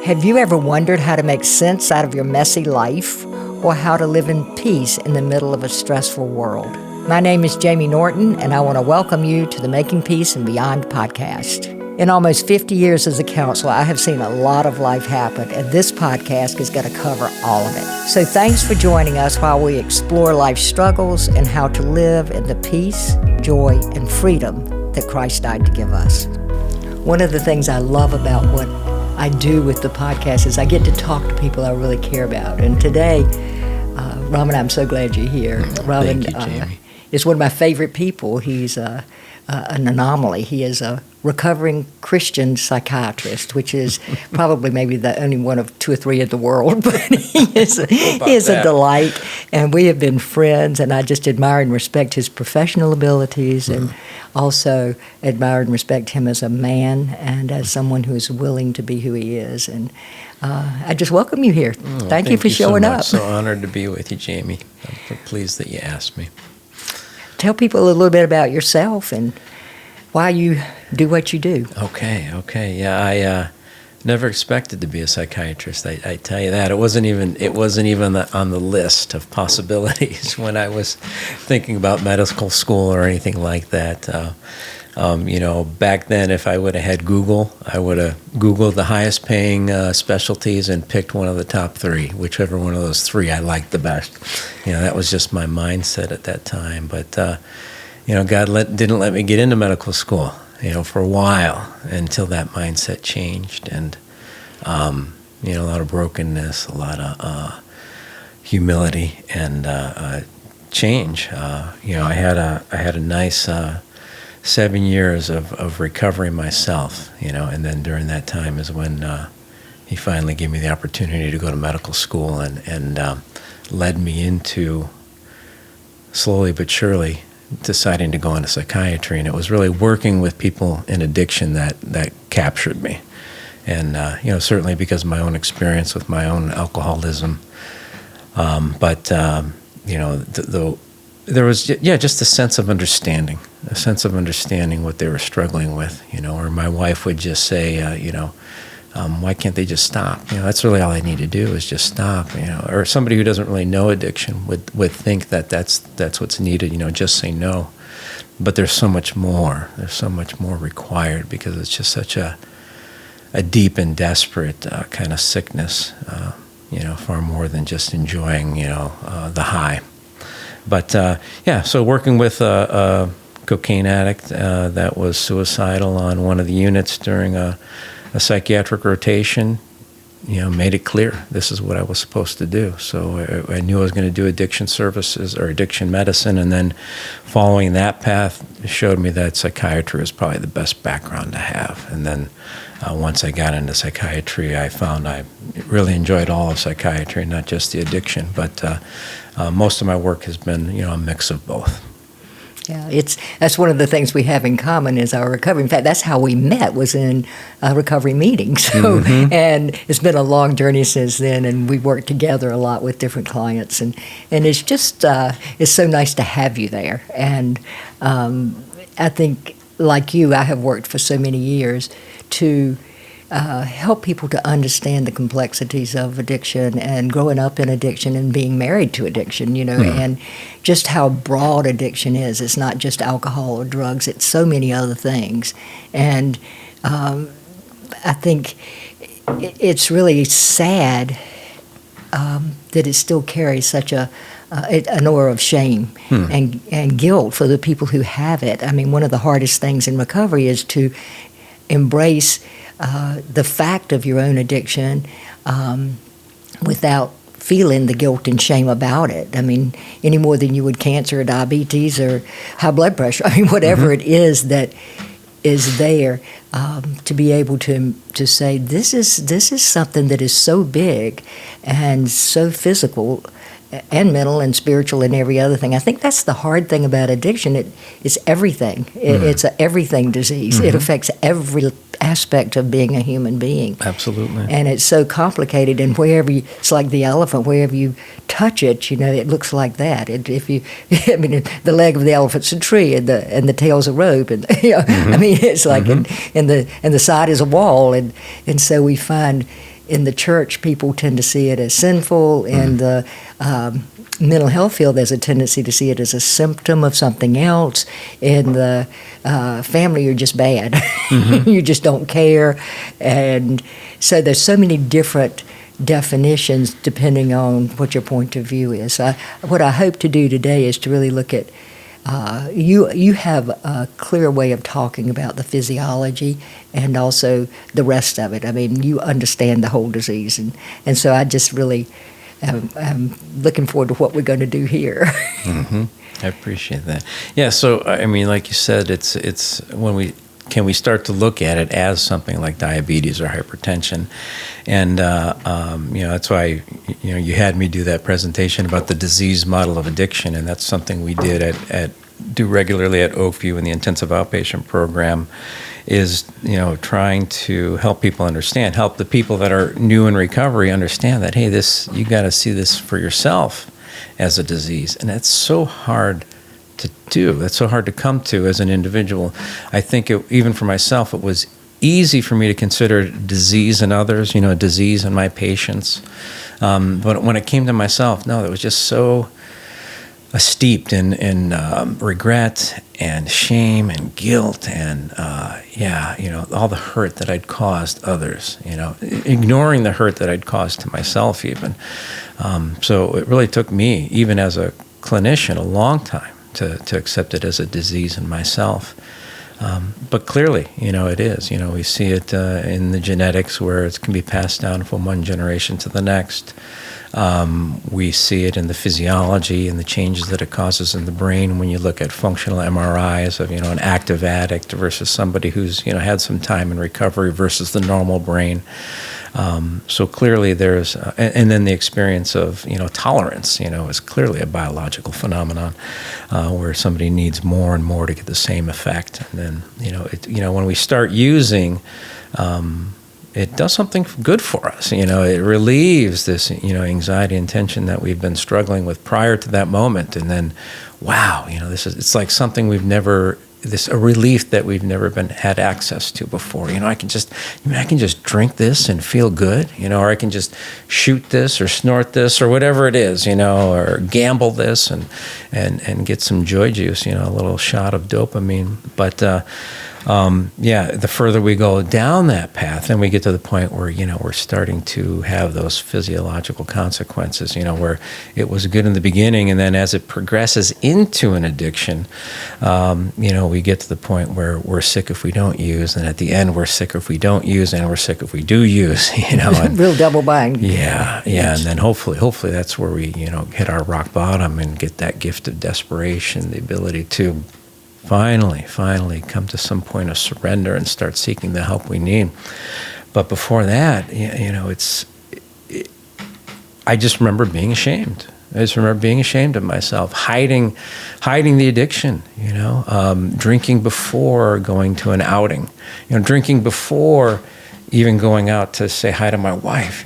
Have you ever wondered how to make sense out of your messy life or how to live in peace in the middle of a stressful world? My name is Jamie Norton, and I want to welcome you to the Making Peace and Beyond podcast. In almost 50 years as a counselor, I have seen a lot of life happen, and this podcast is going to cover all of it. So thanks for joining us while we explore life's struggles and how to live in the peace, joy, and freedom that Christ died to give us. One of the things I love about what I do with the podcast is I get to talk to people I really care about. And today, Raman, I'm so glad you're here. Raman is one of my favorite people. He's an anomaly. He is a recovering Christian psychiatrist, which is probably maybe the only one of two or three in the world, but he is a delight, and we have been friends, and I just admire and respect his professional abilities and also admire and respect him as a man and as someone who is willing to be who he is, and I just welcome you here. Thank you for showing up. So honored to be with you, Jamie. I'm pleased that you asked me. Tell people a little bit about yourself and why you do what you do. Okay. Yeah, I never expected to be a psychiatrist. I tell you that. It wasn't even on the list of possibilities when I was thinking about medical school or anything like that. Back then, if I would have had Google, I would have Googled the highest paying specialties and picked one of the top three, whichever one of those three I liked the best. That was just my mindset at that time. But God didn't let me get into medical school, for a while until that mindset changed, and a lot of brokenness, a lot of humility, and change. I had a nice 7 years of recovery myself, and then during that time is when he finally gave me the opportunity to go to medical school and led me into, slowly but surely, deciding to go into psychiatry. And it was really working with people in addiction that captured me. And, certainly because of my own experience with my own alcoholism. There was, just a sense of understanding what they were struggling with, or my wife would just say, why can't they just stop? That's really all I need to do is just stop, or somebody who doesn't really know addiction would think that's what's needed, just say no. But there's so much more. There's so much more required because it's just such a deep and desperate kind of sickness, far more than just enjoying, the high. But, so working with a cocaine addict that was suicidal on one of the units during a psychiatric rotation, made it clear this is what I was supposed to do. So I knew I was going to do addiction services or addiction medicine, and then following that path showed me that psychiatry was probably the best background to have. And then once I got into psychiatry, I found I really enjoyed all of psychiatry, not just the addiction, but most of my work has been, a mix of both. Yeah, that's one of the things we have in common is our recovery. In fact, that's how we met, was in a recovery meeting. So, and it's been a long journey since then, and we worked together a lot with different clients, and it's just it's so nice to have you there. And I think, like you, I have worked for so many years to help people to understand the complexities of addiction and growing up in addiction and being married to addiction, and just how broad addiction is. It's not just alcohol or drugs, it's so many other things. And I think it's really sad that it still carries such an aura of shame and guilt for the people who have it. I mean, one of the hardest things in recovery is to embrace the fact of your own addiction without feeling the guilt and shame about it. I mean, any more than you would cancer or diabetes or high blood pressure. I mean, whatever it is that is there, to be able to say, this is something that is so big and so physical and mental and spiritual and every other thing. I think that's the hard thing about addiction. It's everything. It's an everything disease. It affects every aspect of being a human being. Absolutely. And it's so complicated, and it's like the elephant, wherever you touch it, it looks like that. The leg of the elephant's a tree, and the tail's a rope, and it's like, and the side is a wall, and so we find in the church, people tend to see it as sinful. In the mental health field, there's a tendency to see it as a symptom of something else. In the family, you're just bad. You just don't care. And so there's so many different definitions depending on what your point of view is. What I hope to do today is to really look at you have a clear way of talking about the physiology and also the rest of it. I mean, you understand the whole disease, and so I just really am looking forward to what we're going to do here. I appreciate that. Yeah. So I mean, like you said, it's when we start to look at it as something like diabetes or hypertension, and that's why you had me do that presentation about the disease model of addiction, and that's something we did do regularly at Oakview in the intensive outpatient program, is trying to help people help the people that are new in recovery understand that, hey, you got to see this for yourself as a disease, and that's so hard to do. That's so hard to come to as an individual. I think even for myself, it was easy for me to consider disease in others, disease in my patients. But when it came to myself, no, it was just so steeped in regret and shame and guilt and all the hurt that I'd caused others, ignoring the hurt that I'd caused to myself even. So it really took me, even as a clinician, a long time to accept it as a disease in myself. But clearly, it is. We see it in the genetics where it can be passed down from one generation to the next. We see it in the physiology and the changes that it causes in the brain when you look at functional MRIs of, an active addict versus somebody who's, had some time in recovery versus the normal brain. So clearly there's, and then the experience of, tolerance, is clearly a biological phenomenon where somebody needs more and more to get the same effect. And then, when we start using, it does something good for us. It relieves this, anxiety and tension that we've been struggling with prior to that moment. And then, wow, it's like something a relief that we've never had access to before. I can just drink this and feel good, or I can just shoot this or snort this or whatever it is, or gamble this and get some joy juice, a little shot of dopamine. But the further we go down that path, then we get to the point where, we're starting to have those physiological consequences, where it was good in the beginning, and then as it progresses into an addiction, we get to the point where we're sick if we don't use, and at the end we're sick if we don't use, and we're sick if we do use, And, real double bind. Yeah, and then hopefully that's where we, hit our rock bottom and get that gift of desperation, the ability to finally come to some point of surrender and start seeking the help we need. But before that, I just remember being ashamed. I just remember being ashamed of myself, hiding the addiction, drinking before going to an outing, drinking before even going out to say hi to my wife,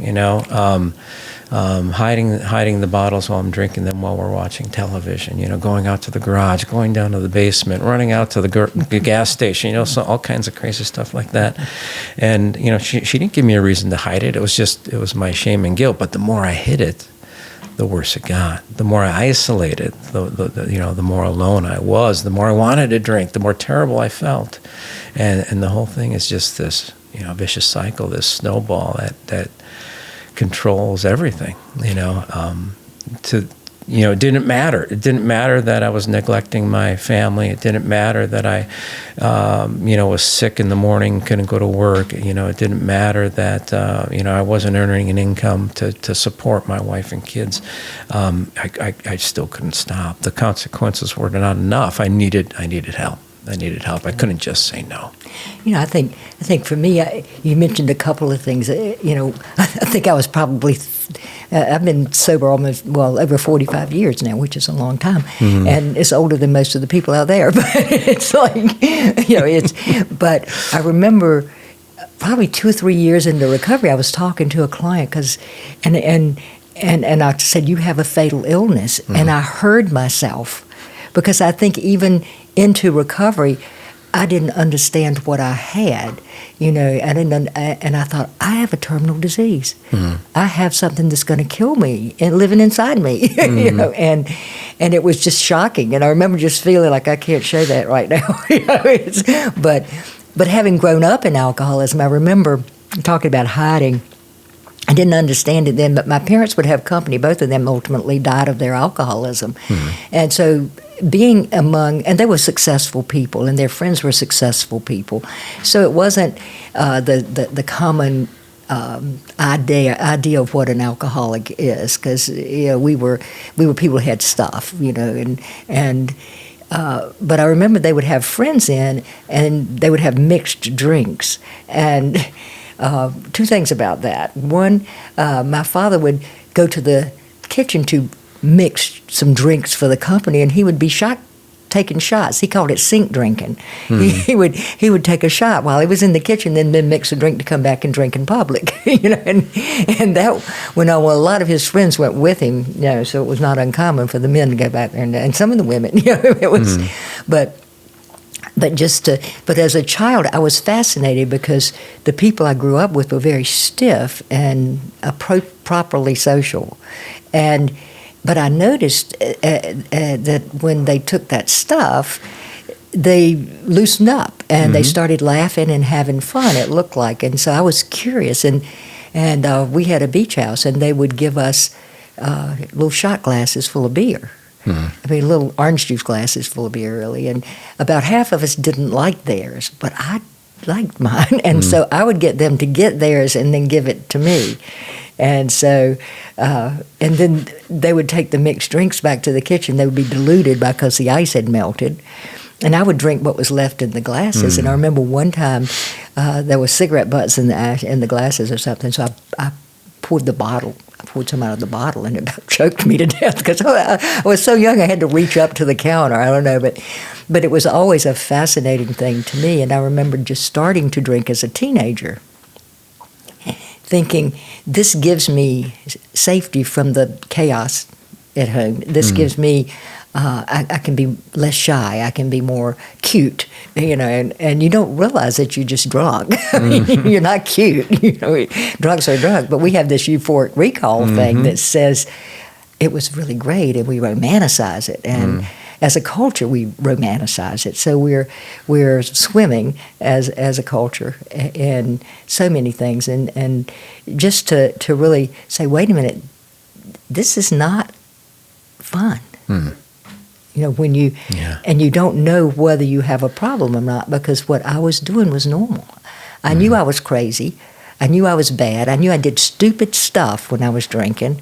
hiding the bottles while I'm drinking them while we're watching television, going out to the garage, going down to the basement, running out to the gas station, so all kinds of crazy stuff like that. And, she didn't give me a reason to hide it. It was my shame and guilt. But the more I hid it, the worse it got. The more I isolated, the more alone I was, the more I wanted to drink, the more terrible I felt. And the whole thing is just this, vicious cycle, this snowball that controls everything, it didn't matter. It didn't matter that I was neglecting my family. It didn't matter that I, was sick in the morning, couldn't go to work. It didn't matter that, I wasn't earning an income to support my wife and kids. I still couldn't stop. The consequences were not enough. I needed help. I couldn't just say no. I think for me, you mentioned a couple of things. I think I was probably, I've been sober over 45 years now, which is a long time, and it's older than most of the people out there. But it's like, But I remember probably 2 or 3 years into recovery, I was talking to a client and I said, "You have a fatal illness," and I heard myself, because I think even into recovery, I didn't understand what I had, and I thought, I have a terminal disease. I have something that's going to kill me and living inside me, and it was just shocking. And I remember just feeling like I can't show that right now, but having grown up in alcoholism, I remember talking about hiding. I didn't understand it then, but my parents would have company. Both of them ultimately died of their alcoholism. And so being among, and they were successful people, and their friends were successful people. So it wasn't the common idea of what an alcoholic is, because we were people who had stuff, but I remember they would have friends in, and they would have mixed drinks. And two things about that. One, my father would go to the kitchen to mix some drinks for the company, and he would be taking shots. He called it sink drinking. He would take a shot while he was in the kitchen, then mix a drink to come back and drink in public. And that went on. Well, a lot of his friends went with him, so it was not uncommon for the men to go back there, and some of the women. It was, but as a child, I was fascinated because the people I grew up with were very stiff and properly social, but I noticed that when they took that stuff, they loosened up and they started laughing and having fun. It looked like, and so I was curious, and we had a beach house, and they would give us little shot glasses full of beer. I mean, little orange juice glasses full of beer, really. And about half of us didn't like theirs, but I liked mine. And so I would get them to get theirs and then give it to me. And so, and then they would take the mixed drinks back to the kitchen. They would be diluted because the ice had melted. And I would drink what was left in the glasses. And I remember one time there was cigarette butts in the glasses or something. So I poured some out of the bottle, and it about choked me to death because I was so young. I had to reach up to the counter. I don't know, but it was always a fascinating thing to me. And I remember just starting to drink as a teenager, thinking this gives me safety from the chaos at home. This gives me. I can be less shy. I can be more cute, and you don't realize that you're just drunk. I mean, you're not cute. Drugs are drugs. But we have this euphoric recall thing that says it was really great, and we romanticize it. And as a culture, we romanticize it. So we're swimming as a culture in so many things, and just to really say, wait a minute, this is not fun. When and you don't know whether you have a problem or not, because what I was doing was normal. I knew I was crazy. I knew I was bad. I knew I did stupid stuff when I was drinking,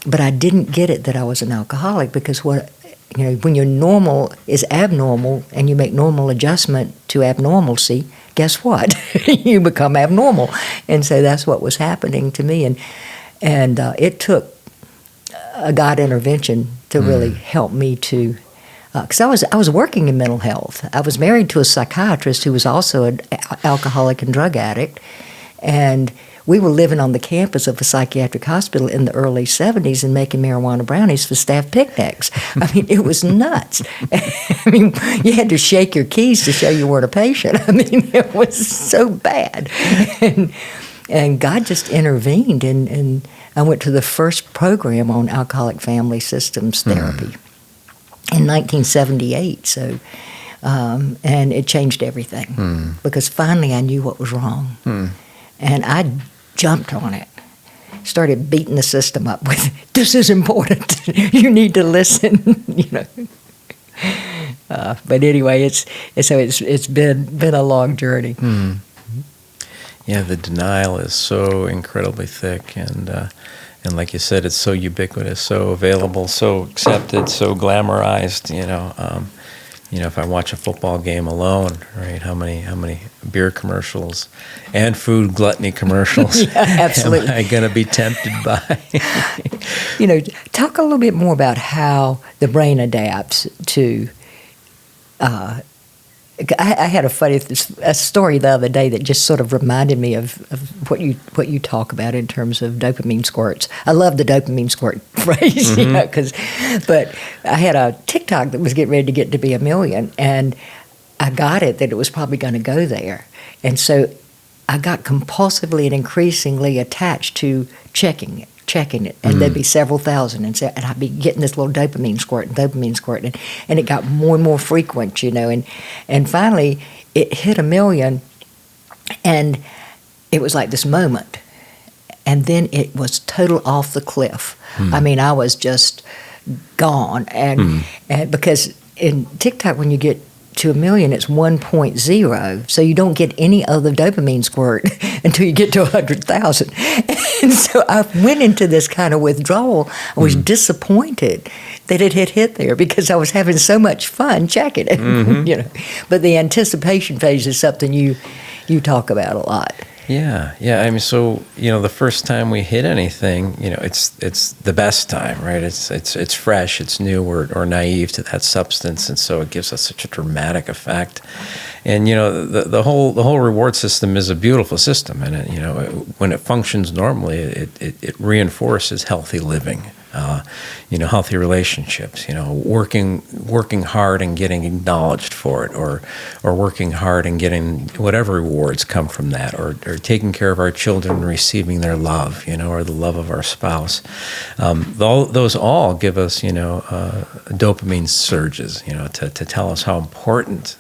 but I didn't get it that I was an alcoholic, because when your normal is abnormal and you make normal adjustment to abnormalcy, guess what? You become abnormal. And so that's what was happening to me. And it took a God intervention to really help me to, because I was working in mental health. I was married to a psychiatrist who was also an alcoholic and drug addict, and we were living on the campus of a psychiatric hospital in the early 70s and making marijuana brownies for staff picnics. I mean, it was nuts. I mean, you had to shake your keys to show you weren't a patient. I mean, it was so bad. And God just intervened, and I went to the first program on alcoholic family systems therapy in 1978. So, and it changed everything because finally I knew what was wrong, and I jumped on it. Started beating the system up with, "This is important. You need to listen." But anyway, it's been a long journey. Yeah, the denial is so incredibly thick, and like you said, it's so ubiquitous, so available, so accepted, so glamorized. If I watch a football game alone, right? How many beer commercials and food gluttony commercials absolutely. am I going to be tempted by? Talk a little bit more about how the brain adapts to. I had a story the other day that just sort of reminded me of what you talk about in terms of dopamine squirts. I love the dopamine squirt phrase, but I had a TikTok that was getting ready to get to be 1 million, and I got it that it was probably going to go there. And so I got compulsively and increasingly attached to checking it, and there'd be several thousand, and I'd be getting this little dopamine squirt, and it got more and more frequent, and finally it hit 1 million, and it was like this moment, and then it was total off the cliff. I mean, I was just gone, and because in TikTok, when you get to 1 million, it's 1.0, so you don't get any other dopamine squirt until you get to 100,000. And so I went into this kind of withdrawal. I was disappointed that it had hit there because I was having so much fun checking it. But the anticipation phase is something you talk about a lot. Yeah. I mean, so the first time we hit anything, it's the best time, right? It's fresh, it's new, or naive to that substance, and so it gives us such a dramatic effect. And the whole reward system is a beautiful system, and when it functions normally, it reinforces healthy living. Healthy relationships, working hard and getting acknowledged for it, or working hard and getting whatever rewards come from that, or taking care of our children and receiving their love, or the love of our spouse. Those all give us, dopamine surges, to tell us how important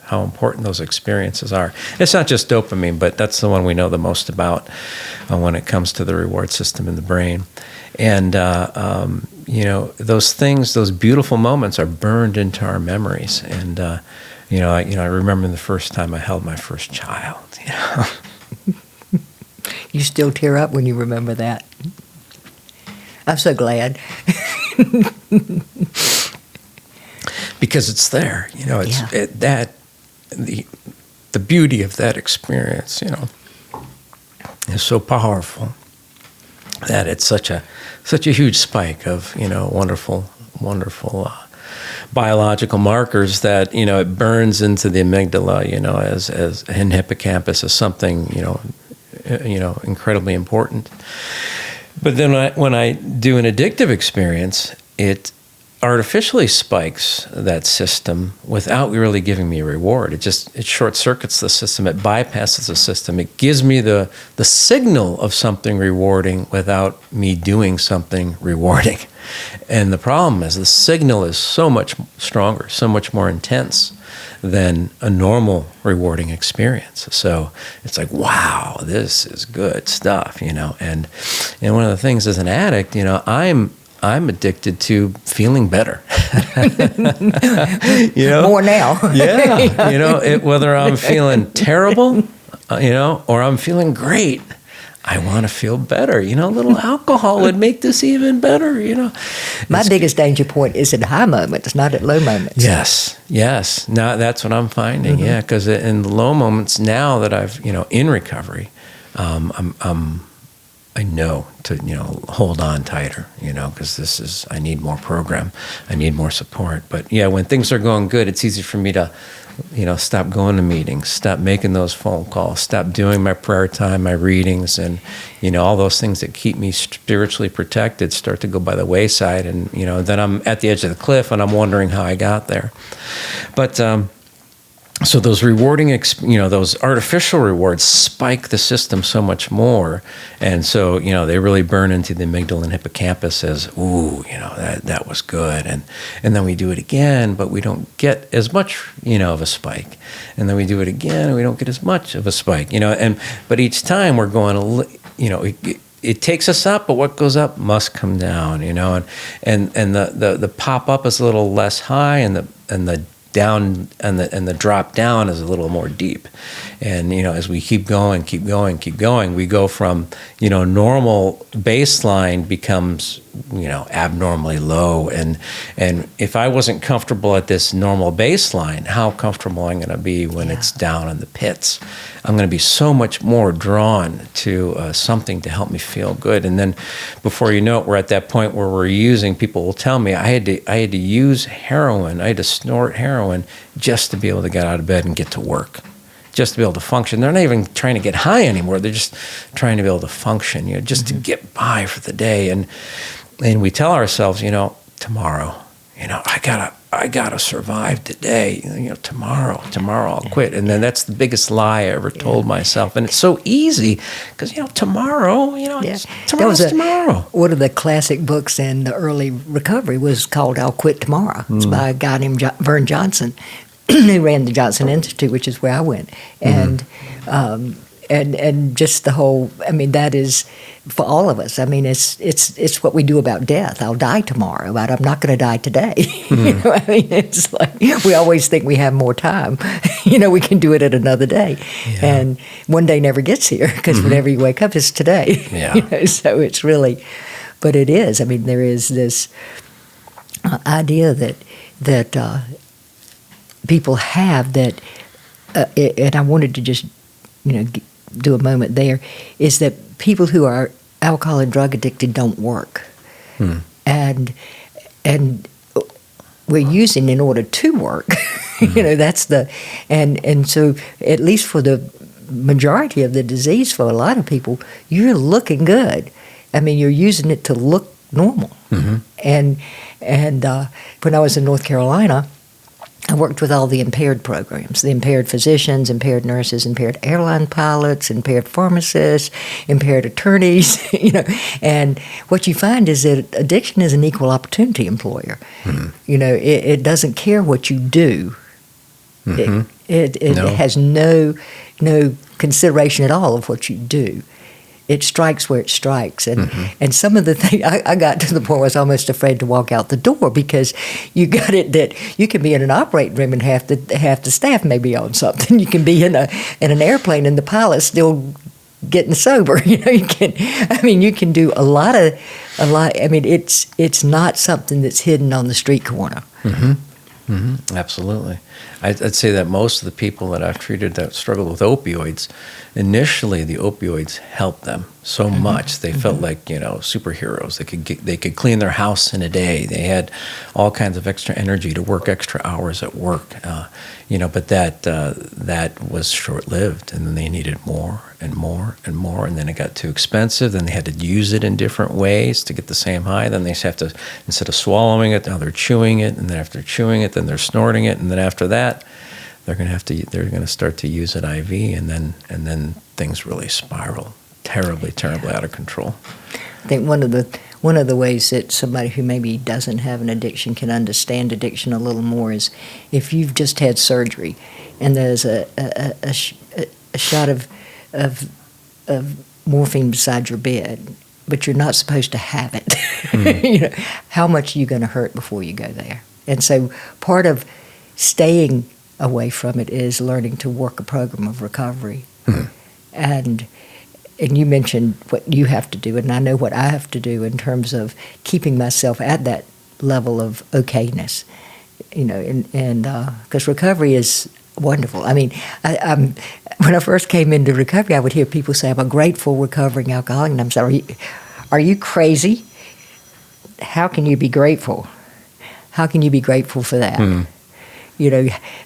those experiences are. It's not just dopamine, but that's the one we know the most about when it comes to the reward system in the brain. And, those things, those beautiful moments are burned into our memories. And, I remember the first time I held my first child. You still tear up when you remember that. I'm so glad. Because it's there, the beauty of that experience, is so powerful. That it's such a huge spike of wonderful biological markers that it burns into the amygdala as in hippocampus as something incredibly important. But then when I do an addictive experience, it artificially spikes that system without really giving me a reward. It short circuits the system. It bypasses the system. It gives me the signal of something rewarding without me doing something rewarding. And the problem is the signal is so much stronger, so much more intense than a normal rewarding experience. So it's like, wow, this is good stuff, And one of the things as an addict, I'm addicted to feeling better. More now. Yeah. Whether I'm feeling terrible, or I'm feeling great, I want to feel better. A little alcohol would make this even better, My biggest danger point is at high moments, not at low moments. Yes. Now that's what I'm finding. Yeah, because in the low moments, now that I've, in recovery, I know to, hold on tighter, because I need more program. I need more support. But yeah, when things are going good, it's easy for me to, stop going to meetings, stop making those phone calls, stop doing my prayer time, my readings, and, all those things that keep me spiritually protected start to go by the wayside. And, then I'm at the edge of the cliff and I'm wondering how I got there. But, so those rewarding, those artificial rewards spike the system so much more, and so they really burn into the amygdala and hippocampus as, ooh, that was good, and then we do it again, but we don't get as much, of a spike, and then we do it again, and we don't get as much of a spike, but each time we're going, it takes us up, but what goes up must come down, and the pop up is a little less high, and the down and the drop down is a little more deep. And as we keep going, we go from normal baseline becomes abnormally low, and if I wasn't comfortable at this normal baseline, how comfortable I'm going to be when it's down in the pits? I'm going to be so much more drawn to something to help me feel good. And then before you know it, we're at that point where we're using, people will tell me I had to use heroin, I had to snort heroin just to be able to get out of bed and get to work, just to be able to function. They're not even trying to get high anymore. They're just trying to be able to function, just to get by for the day. And we tell ourselves, tomorrow, I I gotta survive today. Tomorrow I'll quit. And then that's the biggest lie I ever told myself. And it's so easy because tomorrow, tomorrow's tomorrow. One of the classic books in the early recovery was called "I'll Quit Tomorrow." It's by a guy named Vern Johnson, who ran the Johnson Institute, which is where I went, and just the whole. I mean, that is for all of us. I mean, it's what we do about death. I'll die tomorrow, but I'm not going to die today. I mean, it's like we always think we have more time. We can do it at another day, and one day never gets here because whenever you wake up, it's today. Yeah. So it's really, but it is. I mean, there is this idea that people have that, and I wanted to just do a moment there, is that people who are alcohol and drug addicted don't work, and we're using in order to work. That's the and so at least for the majority of the disease, for a lot of people, you're looking good. I mean, you're using it to look normal. And when I was in North Carolina, I worked with all the impaired programs, the impaired physicians, impaired nurses, impaired airline pilots, impaired pharmacists, impaired attorneys, and what you find is that addiction is an equal opportunity employer. It doesn't care what you do. It has no consideration at all of what you do. It strikes where it strikes. And some of the things, I got to the point where I was almost afraid to walk out the door because you got it that you can be in an operating room and half the staff may be on something. You can be in an airplane and the pilot's still getting sober. You can do a lot. I mean, it's not something that's hidden on the street corner. Absolutely. I'd say that most of the people that I've treated that struggled with opioids, initially the opioids helped them so much. They felt like superheroes. They could clean their house in a day. They had all kinds of extra energy to work extra hours at work. But that was short-lived, and then they needed more and more and more, and then it got too expensive. Then they had to use it in different ways to get the same high. Then they have to, instead of swallowing it, now they're chewing it, and then after chewing it, then they're snorting it, and then after that, they're going to start to use it IV, and then things really spiral terribly out of control. I think one of the ways that somebody who maybe doesn't have an addiction can understand addiction a little more is if you've just had surgery and there's a shot of morphine beside your bed, but you're not supposed to have it. How much are you going to hurt before you go there? And so part of staying away from it is learning to work a program of recovery. And you mentioned what you have to do, and I know what I have to do in terms of keeping myself at that level of okayness. And because recovery is wonderful. I mean, when I first came into recovery, I would hear people say, "I'm a grateful recovering alcoholic," and I'm sorry, are you crazy? How can you be grateful? How can you be grateful for that?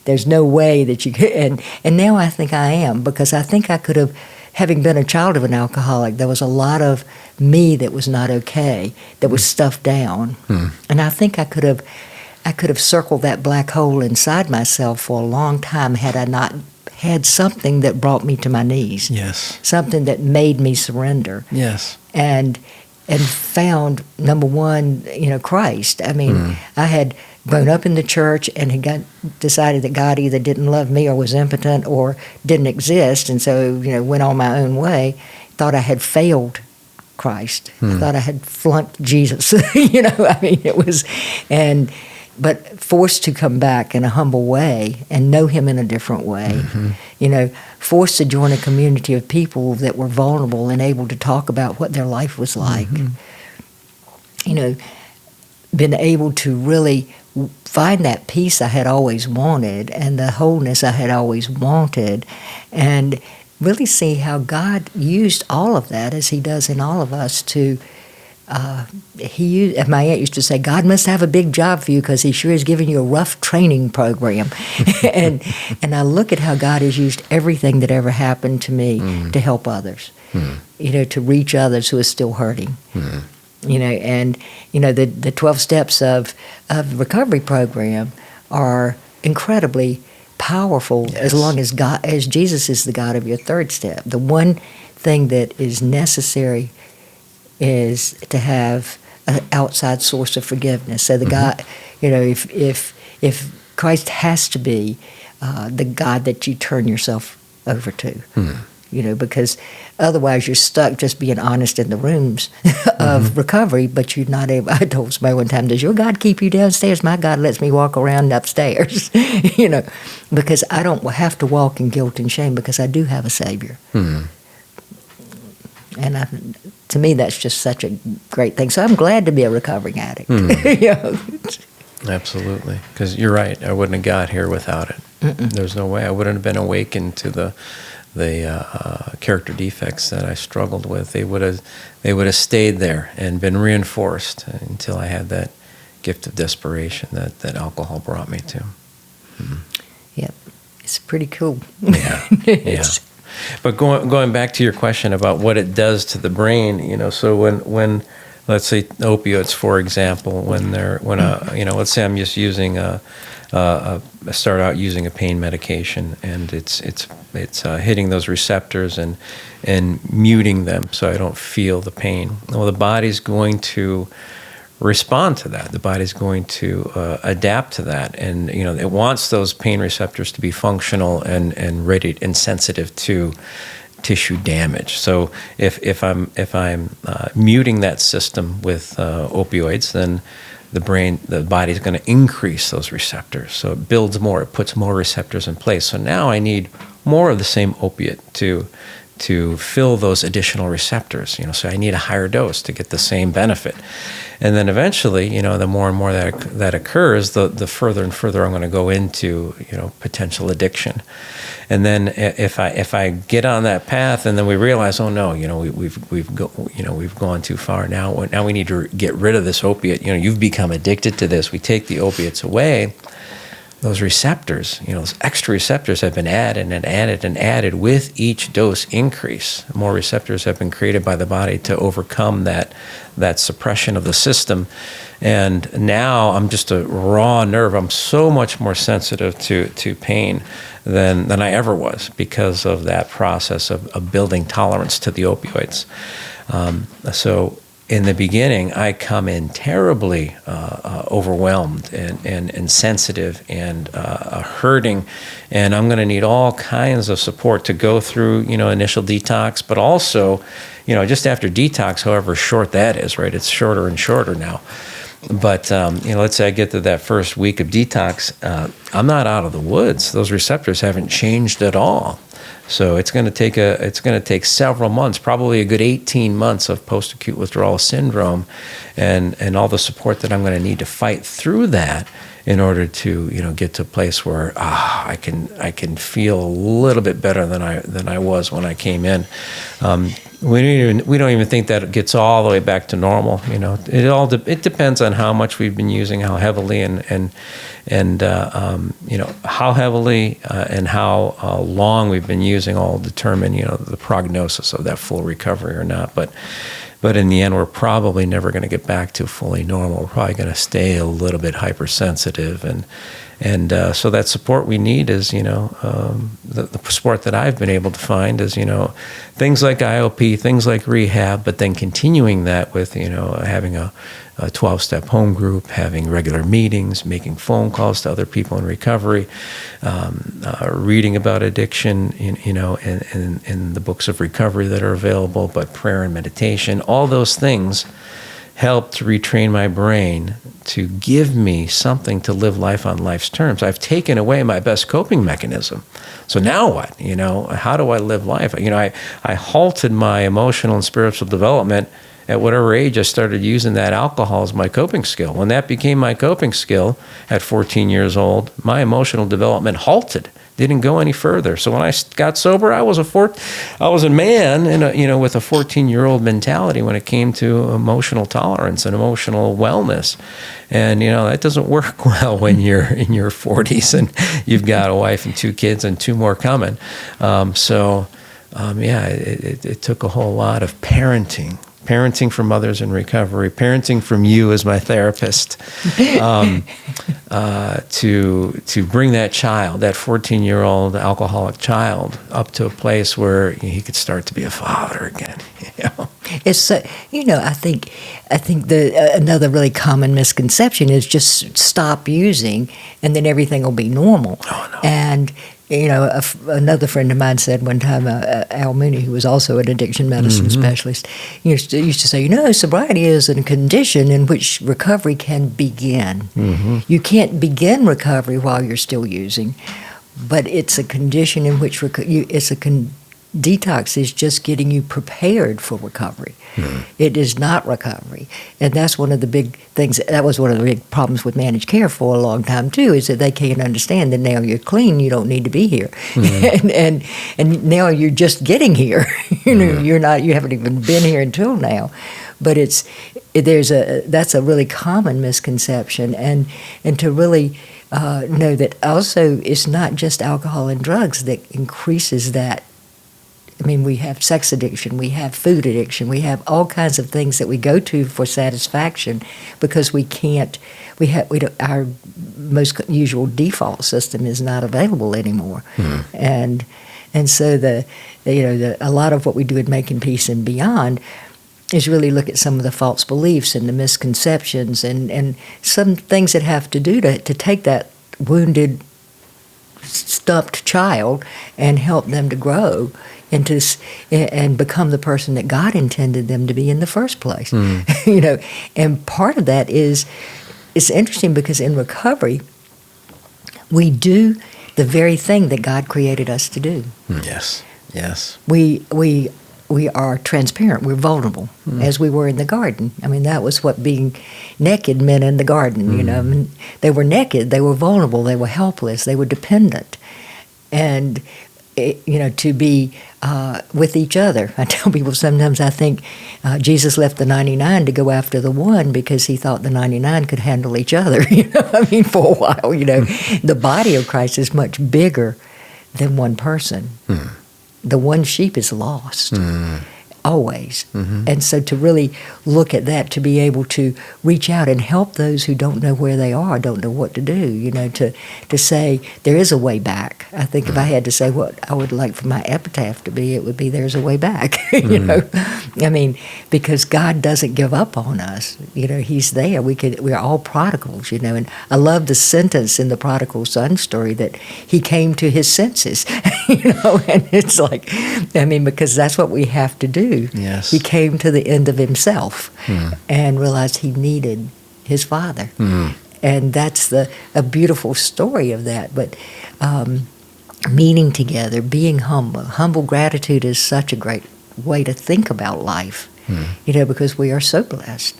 There's no way that you could. And now I think I am, because I think I could have, having been a child of an alcoholic, there was a lot of me that was not okay, that was stuffed down. And I think I could have circled that black hole inside myself for a long time had I not had something that brought me to my knees. Yes. Something that made me surrender. Yes. And found, number one, Christ. I mean, I had grown up in the church and had decided that God either didn't love me or was impotent or didn't exist, and so, went on my own way. Thought I had failed Christ. Thought I had flunked Jesus. It was, but forced to come back in a humble way and know Him in a different way. Forced to join a community of people that were vulnerable and able to talk about what their life was like. Been able to really find that peace I had always wanted and the wholeness I had always wanted, and really see how God used all of that, as He does in all of us, to my aunt used to say, God must have a big job for you because He sure is giving you a rough training program. and I look at how God has used everything that ever happened to me to help others, to reach others who are still hurting. And the 12 steps of the recovery program are incredibly powerful, as long as Jesus is the God of your third step. The one thing that is necessary is to have an outside source of forgiveness. So the God, if Christ has to be the God that you turn yourself over to. Because otherwise you're stuck just being honest in the rooms of recovery, but you're not able. I told somebody one time, does your God keep you downstairs? My God lets me walk around upstairs, because I don't have to walk in guilt and shame because I do have a Savior. And to me, that's just such a great thing. So I'm glad to be a recovering addict. Absolutely, because you're right. I wouldn't have got here without it. There's no way. I wouldn't have been awakened to the character defects that I struggled with. They would have stayed there and been reinforced until I had that gift of desperation that alcohol brought me to. Yep, it's pretty cool. Yeah. But going back to your question about what it does to the brain, so when let's say opioids, for example, let's say I'm just using start out using a pain medication, and it's hitting those receptors and muting them so I don't feel the pain. Well, the body's going to respond to that. The body's going to adapt to that, and it wants those pain receptors to be functional and ready and sensitive to tissue damage. So if I'm muting that system with opioids, then the body's going to increase those receptors. So it builds more, it puts more receptors in place. So now I need more of the same opiate to fill those additional receptors. So I need a higher dose to get the same benefit. And then eventually, the more and more that occurs, the further and further I'm going to go into, potential addiction. And then if I get on that path, and then we realize, oh no, we've gone too far. Now we need to get rid of this opiate. You've become addicted to this. We take the opiates away. Those receptors, those extra receptors have been added and added and added with each dose increase. More receptors have been created by the body to overcome that suppression of the system. And now I'm just a raw nerve. I'm so much more sensitive to pain than I ever was because of that process of building tolerance to the opioids. So in the beginning, I come in terribly overwhelmed and sensitive and hurting, and I'm going to need all kinds of support to go through, initial detox, but also, just after detox, however short that is, right? It's shorter and shorter now. But let's say I get to that first week of detox, I'm not out of the woods. Those receptors haven't changed at all. So it's going to take several months, probably a good 18 months of post-acute withdrawal syndrome, and all the support that I'm going to need to fight through that in order to get to a place where I can feel a little bit better than I was when I came in. We don't even think that it gets all the way back to normal. It depends on how much we've been using, how heavily, and how heavily and how long we've been using all determine the prognosis of that full recovery or not. But in the end, we're probably never going to get back to fully normal. We're probably going to stay a little bit hypersensitive, and so that support we need is, the support that I've been able to find is, things like IOP, things like rehab, but then continuing that with, having a 12-step home group, having regular meetings, making phone calls to other people in recovery, reading about addiction, in the books of recovery that are available, but prayer and meditation, all those things helped retrain my brain to give me something to live life on life's terms. I've taken away my best coping mechanism. So now what? How do I live life? I halted my emotional and spiritual development at whatever age I started using that alcohol as my coping skill. When that became my coping skill at 14 years old, my emotional development halted. Didn't go any further. So when I got sober, I was a man with a 14-year-old mentality when it came to emotional tolerance and emotional wellness. And that doesn't work well when you're in your 40s and you've got a wife and 2 kids and 2 more coming. It took a whole lot of parenting parenting from others in recovery, parenting from you as my therapist, to bring that child, that 14-year-old alcoholic child, up to a place where he could start to be a father again. You know? It's so, I think another really common misconception is just stop using, and then everything will be normal. Oh, no. And another friend of mine said one time, Al Mooney, who was also an addiction medicine specialist, used to say, sobriety is a condition in which recovery can begin. You can't begin recovery while you're still using, but it's a condition in which detox is just getting you prepared for recovery. It is not recovery. And that's one of the big things. That was one of the big problems with managed care for a long time, too, is that they can't understand that now you're clean, you don't need to be here. and now you're just getting here. You haven't even been here until now. But that's a really common misconception. And to really know that also it's not just alcohol and drugs that increases that. I mean, we have sex addiction, we have food addiction, we have all kinds of things that we go to for satisfaction because our most usual default system is not available anymore. And so a lot of what we do in Making Peace and Beyond is really look at some of the false beliefs and the misconceptions and some things that have to do to take that wounded, stumped child and help them to grow and become the person that God intended them to be in the first place. And part of that is, it's interesting because in recovery, we do the very thing that God created us to do. Yes. We are transparent. We're vulnerable, as we were in the garden. I mean, that was what being naked meant in the garden. I mean, they were naked. They were vulnerable. They were helpless. They were dependent, and to be with each other. I tell people sometimes I think Jesus left the 99 to go after the one because he thought the 99 could handle each other. For a while. The body of Christ is much bigger than one person. The one sheep is lost, always. And so to really look at that, to be able to reach out and help those who don't know where they are, don't know what to do, to say there is a way back. I think if I had to say what I would like for my epitaph to be, it would be there's a way back, I mean, because God doesn't give up on us. He's there. We're all prodigals, and I love the sentence in the prodigal son story that he came to his senses, and it's like, because that's what we have to do. Yes. He came to the end of himself and realized he needed his Father. And that's a beautiful story of that. But meeting together, being humble. Humble gratitude is such a great way to think about life, because we are so blessed.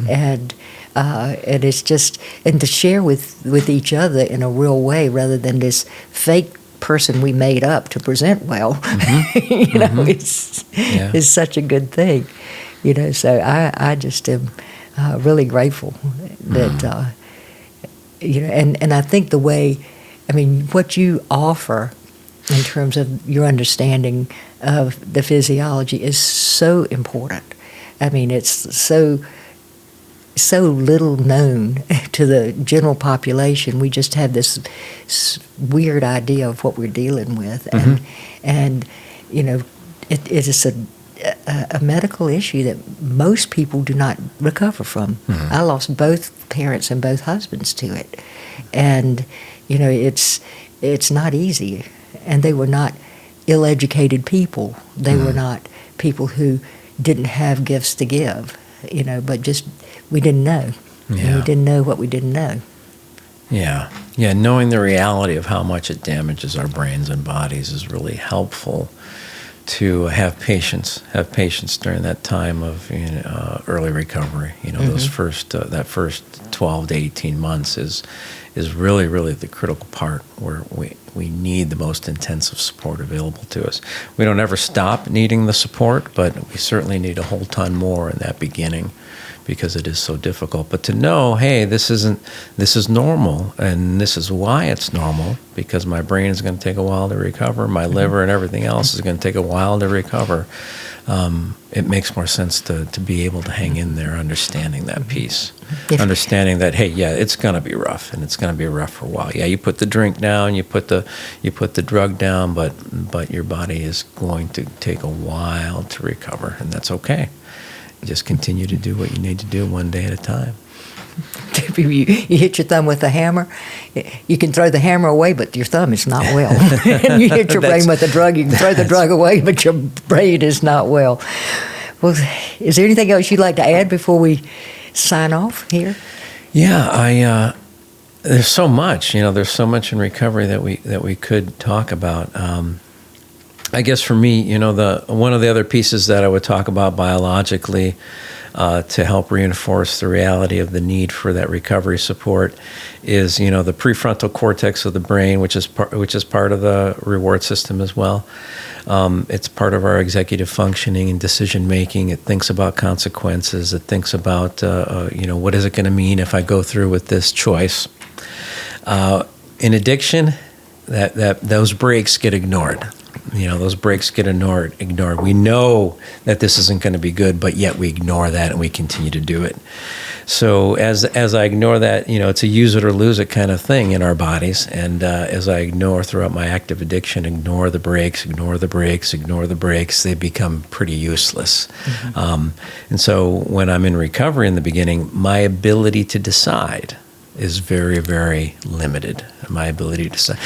And it's just, and to share with each other in a real way rather than this fake person we made up to present well, is such a good thing, so I just am really grateful that, and I think the way, what you offer in terms of your understanding of the physiology is so important. It's so little known to the general population. We just have this weird idea of what we're dealing with, and it is a medical issue that most people do not recover from. I lost both parents and both husbands to it, and it's not easy. And they were not ill-educated people. They were not people who didn't have gifts to give, but just we didn't know. And we didn't know what we didn't know. Yeah, knowing the reality of how much it damages our brains and bodies is really helpful to have patience during that time of early recovery. Those first that first 12 to 18 months is really, really the critical part where we need the most intensive support available to us. We don't ever stop needing the support, but we certainly need a whole ton more in that beginning because it is so difficult. But to know, hey, this is normal, and this is why it's normal, because my brain is going to take a while to recover, my liver and everything else is going to take a while to recover. it makes more sense to be able to hang in there, understanding that piece. Yes. Understanding that, hey, yeah, it's going to be rough, and it's going to be rough for a while. Yeah, you put the drink down, you put the drug down, but your body is going to take a while to recover, and that's okay. You just continue to do what you need to do one day at a time. You hit your thumb with a hammer, you can throw the hammer away, but your thumb is not well. And you hit your brain with a drug, you can throw the drug away, but your brain is not well. Well, is there anything else you'd like to add before we sign off here? Yeah, there's so much, there's so much in recovery that we could talk about. I guess for me, one of the other pieces that I would talk about biologically to help reinforce the reality of the need for that recovery support is, the prefrontal cortex of the brain, which is part of the reward system as well. It's part of our executive functioning and decision making. It thinks about consequences. It thinks about, what is it going to mean if I go through with this choice? In addiction, that those brakes get ignored. Those brakes get ignored. We know that this isn't going to be good, but yet we ignore that and we continue to do it. So as I ignore that, it's a use it or lose it kind of thing in our bodies. And as I ignore throughout my active addiction, ignore the brakes, they become pretty useless. Mm-hmm. And so when I'm in recovery in the beginning, my ability to decide is very, very limited. My ability to decide.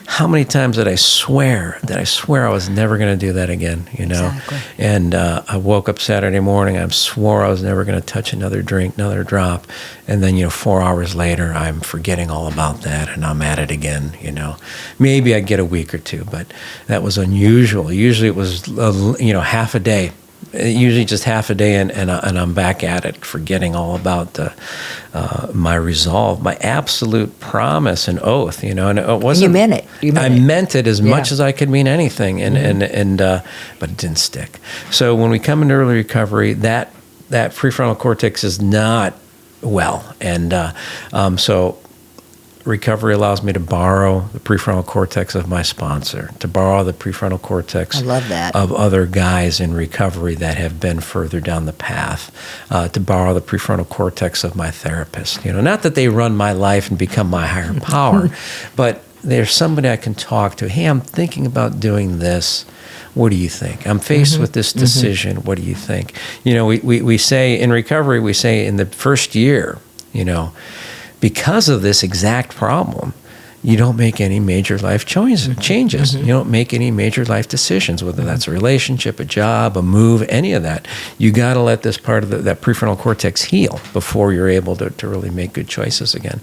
How many times did I swear I was never going to do that again, Exactly. And I woke up Saturday morning, I swore I was never going to touch another drink, another drop. And then, 4 hours later, I'm forgetting all about that and I'm at it again, Maybe I get a week or two, but that was unusual. Usually it was, half a day. Usually just half a day, and I'm back at it, forgetting all about my resolve, my absolute promise and oath, And it wasn't. You meant it. I meant it as much as I could mean anything, but it didn't stick. So when we come into early recovery, that prefrontal cortex is not well, and so. Recovery allows me to borrow the prefrontal cortex of my sponsor, to borrow the prefrontal cortex I love that. of other guys in recovery that have been further down the path, to borrow the prefrontal cortex of my therapist. Not that they run my life and become my higher power, but there's somebody I can talk to. Hey, I'm thinking about doing this. What do you think? I'm faced with this decision. What do you think? We say in recovery, we say in the first year, because of this exact problem, you don't make any major life changes. You don't make any major life decisions, whether that's a relationship, a job, a move, any of that. You got to let this part of that prefrontal cortex heal before you're able to really make good choices again.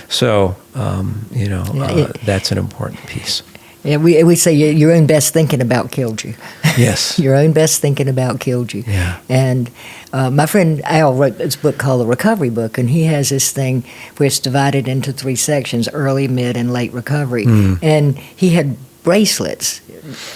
So, that's an important piece. Yeah, we say your own best thinking about killed you. Yes. Your own best thinking about killed you. Yeah. And my friend Al wrote this book called The Recovery Book, and he has this thing where it's divided into 3 sections, early, mid, and late recovery. And he had bracelets,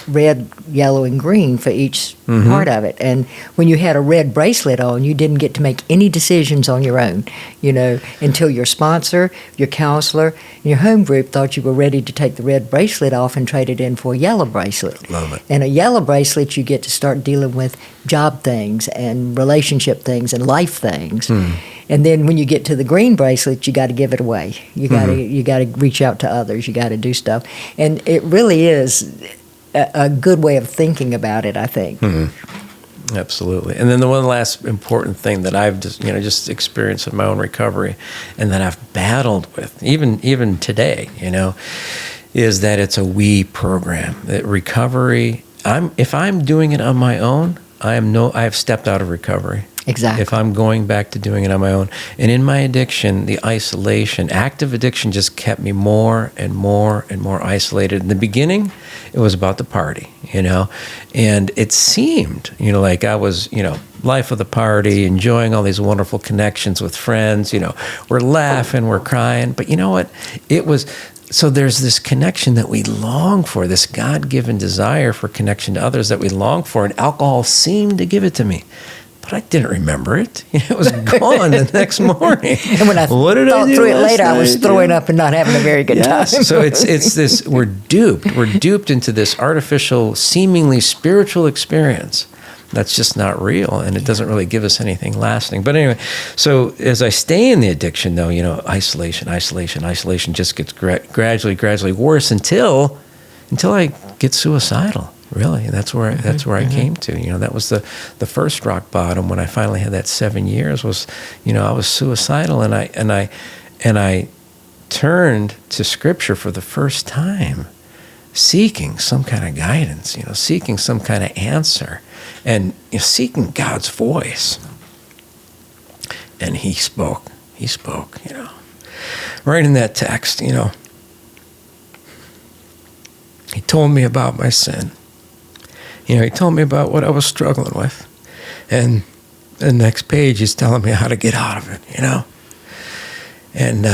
red, yellow, and green for each part of it. And when you had a red bracelet on, you didn't get to make any decisions on your own, until your sponsor, your counselor, and your home group thought you were ready to take the red bracelet off and trade it in for a yellow bracelet. Love it. And a yellow bracelet, you get to start dealing with job things and relationship things and life things. And then when you get to the green bracelet, you got to give it away. You got to reach out to others. You got to do stuff. And it really is a good way of thinking about it, I think. Absolutely. And then the one last important thing that I've just experienced in my own recovery, and that I've battled with even today, is that it's a we program. That recovery. If I'm doing it on my own, I've stepped out of recovery. Exactly. If I'm going back to doing it on my own. And in my addiction, the isolation, active addiction just kept me more and more and more isolated. In the beginning, it was about the party, and it seemed, like I was, life of the party, enjoying all these wonderful connections with friends, we're laughing, we're crying. But you know what? So there's this connection that we long for, this God-given desire for connection to others that we long for, and alcohol seemed to give it to me. But I didn't remember it. It was gone the next morning. And when I thought through it later, I was throwing up and not having a very good time. So it's this, we're duped into this artificial, seemingly spiritual experience That's just not real, and it doesn't really give us anything lasting. But anyway, so as I stay in the addiction, though, isolation just gets gradually worse until I get suicidal. Really, and that's where I came to. That was the first rock bottom when I finally had that 7 years. Was I was suicidal, and I turned to Scripture for the first time, seeking some kind of guidance, seeking some kind of answer, and seeking God's voice. And He spoke, right in that text, He told me about my sin. He told me about what I was struggling with. And the next page, He's telling me how to get out of it, And,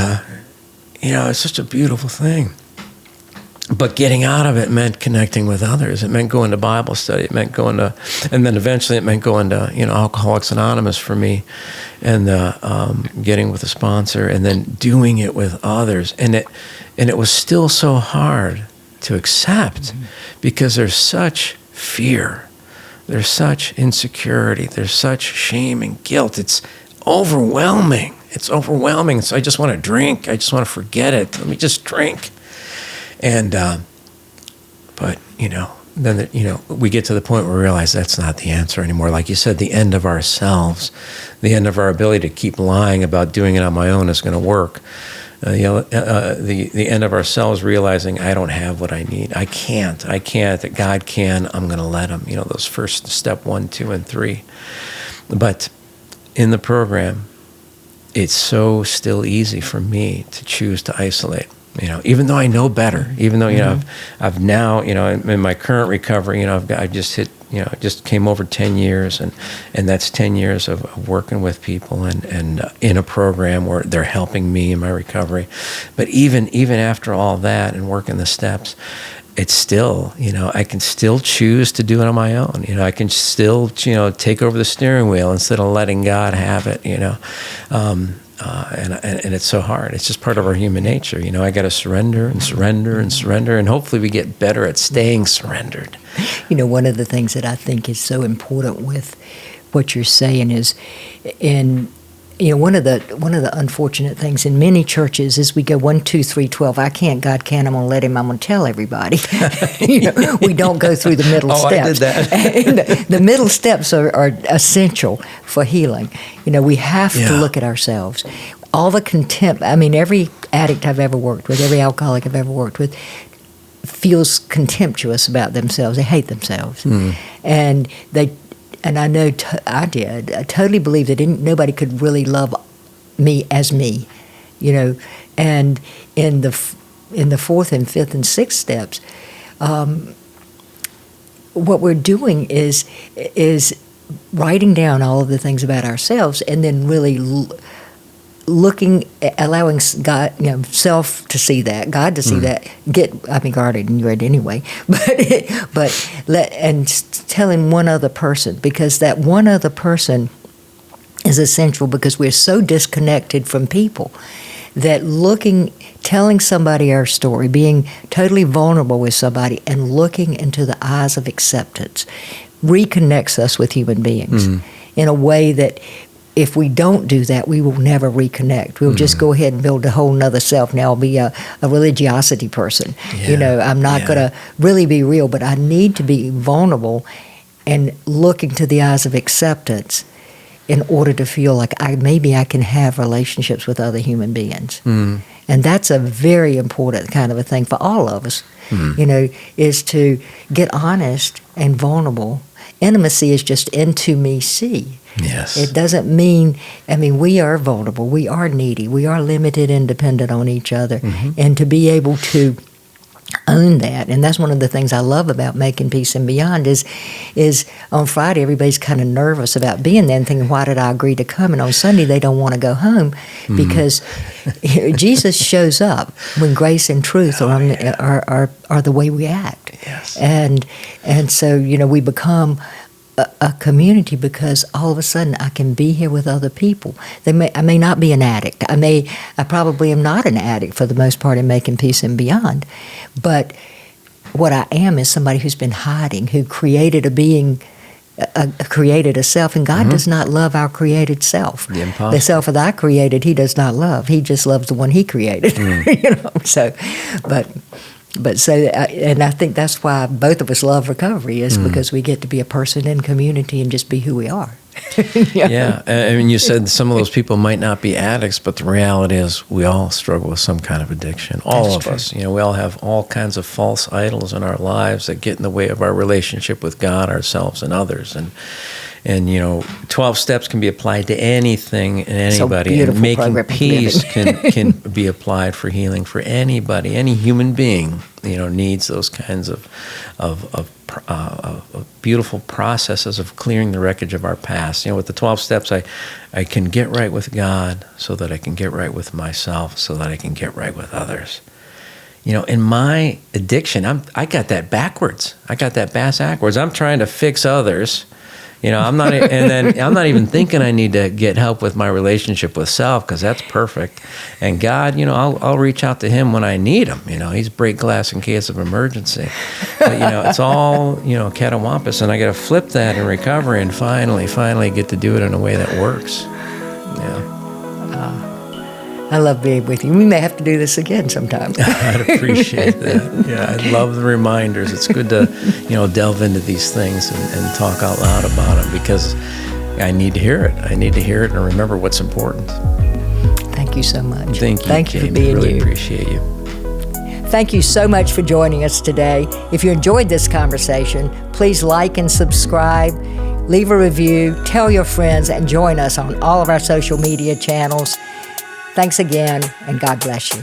it's such a beautiful thing. But getting out of it meant connecting with others. It meant going to Bible study. It meant going to, and then eventually it meant going to, Alcoholics Anonymous for me, and getting with a sponsor, and then doing it with others. And it was still so hard to accept because there's such fear, there's such insecurity, there's such shame and guilt. It's overwhelming. So I just want to drink. I just want to forget it. Let me just drink. And, but, then, we get to the point where we realize that's not the answer anymore. Like you said, the end of ourselves, the end of our ability to keep lying about doing it on my own is going to work. The end of ourselves realizing I don't have what I need. I can't, that God can, I'm going to let Him. Those first step 1, 2, and 3. But in the program, it's so still easy for me to choose to isolate. Even though I know better, even though, I've now, in my current recovery, I just hit, just came over 10 years, and that's 10 years of working with people and in a program where they're helping me in my recovery. But even after all that and working the steps, it's still, I can still choose to do it on my own. I can still, take over the steering wheel instead of letting God have it, and it's so hard. It's just part of our human nature. I got to surrender, and hopefully we get better at staying surrendered. One of the things that I think is so important with what you're saying is, one of the unfortunate things in many churches is we go 1, 2, 3, 12. I can't, God can. I'm going to let Him. I'm going to tell everybody. We don't go through the middle steps. I did that. And the middle steps are essential for healing. We have to look at ourselves. All the contempt. Every addict I've ever worked with, every alcoholic I've ever worked with, feels contemptuous about themselves. They hate themselves, and they. And I know I did. I totally believe that nobody could really love me as me, And in the 4th and 5th and 6th steps, what we're doing is writing down all of the things about ourselves, and then really looking, allowing God, self to see that, God to see that. God didn't read anyway, but telling one other person, because that one other person is essential, because we're so disconnected from people that telling somebody our story, being totally vulnerable with somebody, and looking into the eyes of acceptance reconnects us with human beings in a way that, if we don't do that, we will never reconnect. We'll just go ahead and build a whole nother self. Now I'll be a religiosity person. I'm not going to really be real, but I need to be vulnerable and look into the eyes of acceptance in order to feel like maybe I can have relationships with other human beings. And that's a very important kind of a thing for all of us, is to get honest and vulnerable. Intimacy is just into me see. Yes. It doesn't mean, we are vulnerable, we are needy, we are limited and dependent on each other. And to be able to own that, and that's one of the things I love about Making Peace and Beyond, is on Friday everybody's kind of nervous about being there and thinking, why did I agree to come? And on Sunday they don't want to go home, because Jesus shows up when grace and truth are the way we act. Yes. And so, we become a community because all of a sudden I can be here with other people. I may not be an addict. I probably am not an addict for the most part in Making Peace and Beyond. But what I am is somebody who's been hiding, who created a being created a self, and God does not love our created self. The self that I created, He does not love. He just loves the one He created. And I think that's why both of us love recovery, is because we get to be a person in community and just be who we are. Yeah, I mean, you said some of those people might not be addicts, but the reality is we all struggle with some kind of addiction. All of us. We all have all kinds of false idols in our lives that get in the way of our relationship with God, ourselves, and others. And 12 steps can be applied to anything and anybody. And making peace can be applied for healing for anybody. Any human being, needs those kinds of beautiful processes of clearing the wreckage of our past. With the 12 steps, I can get right with God so that I can get right with myself, so that I can get right with others. In my addiction, I got that backwards. I got that backwards. I'm trying to fix others. I'm not even thinking I need to get help with my relationship with self, because that's perfect. And God, I'll reach out to Him when I need Him. He's break glass in case of emergency. But it's all catawampus, and I got to flip that in recovery and finally get to do it in a way that works. Yeah. I love being with you. We may have to do this again sometime. I'd appreciate that. Yeah, I love the reminders. It's good to, delve into these things and talk out loud about them, because I need to hear it. I need to hear it and remember what's important. Thank you so much. Thank you, for being really you. Appreciate you. Thank you so much for joining us today. If you enjoyed this conversation, please like and subscribe, leave a review, tell your friends, and join us on all of our social media channels. Thanks again, and God bless you.